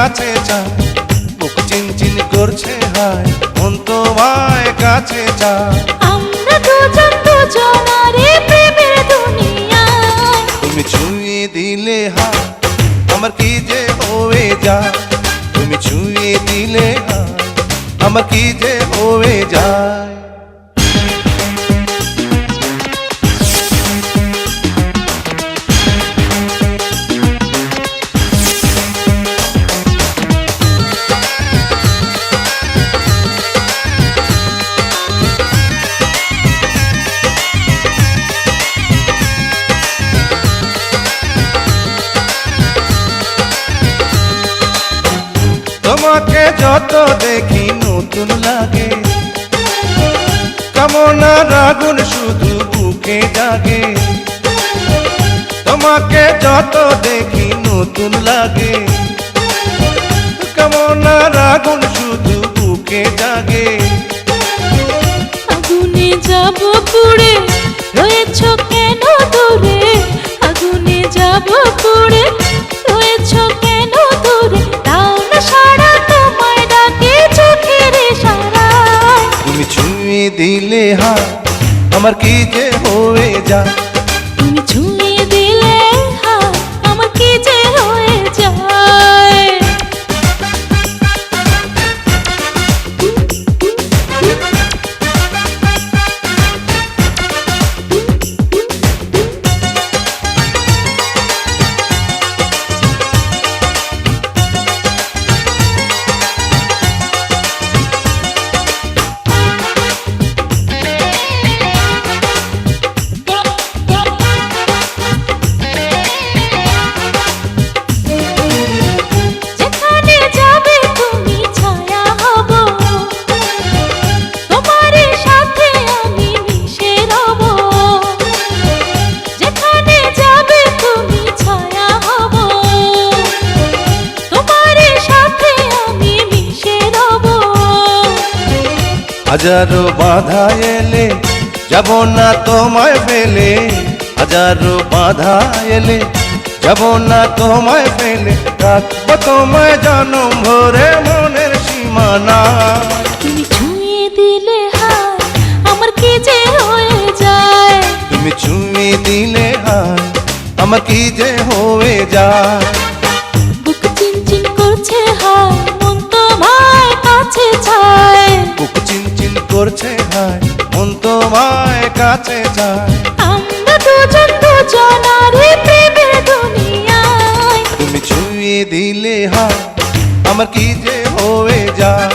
কাছে চায়, বুক চিনচিন করছে হায়, মন তোমায় কাছে চায়। আমরা দুজন দুজনারে প্রেমের দুনিয়ায়। তুমি ছুঁয়ে দিলে হায়, আমার কি যে হয়ে যায়। তুমি ছুঁয়ে দিলে হায়, আমার কি যে হয়ে যায়। তোমাকে যত দেখি নতুন লাগে, কামনার আগুন শুধু বুকে জাগে। তোমাকে যত দেখি নতুন লাগে, কামনার আগুন শুধু বুকে জাগে। আগুনে যাব পুড়ে, রয়েছ কেন দূরে? আগুনে যাব পুড়ে, রয়েছ কেন দূরে? তাও না সারা তোমায় ডাকে চোখের ইশারায়। তুমি ছুঁয়ে দিলে হায়, আমার কি যে হয়ে যায়। তুমি ছুঁয়ে দিলে হায়, আমার কি যে হয়ে যায়। যেখানে যাবে তুমি ছায়া হব, তোমার সাথে আমি মিশে রব। যেখানে যাবে তুমি ছায়া হব, তোমার সাথে আমি মিশে রব। হাজারো বাধা এলে যাব না তোমায় ফেলে, হাজারো বাধা এলে যাব না তোমায় ফেলে। রাখবো তোমায় জনম ভরে মনের সীমানা। তুমি ছুঁয়ে দিলে হায়, আমার কি যে হয়ে যায়। তুমি ছুঁয়ে দিলে হায়, আমার কি যে হয়ে যায়। বুক চিনচিন করছে হায়, মন তোমায় কাছে চায়। বুক চিনচিন করছে হায়, মন তোমায় কাছে যায়। আমরা দুজন দুজনারে প্রেমের দুনিয়ায়। তুমি ছুঁয়ে দিলে হায়, আমার কি যে হয়ে যায়।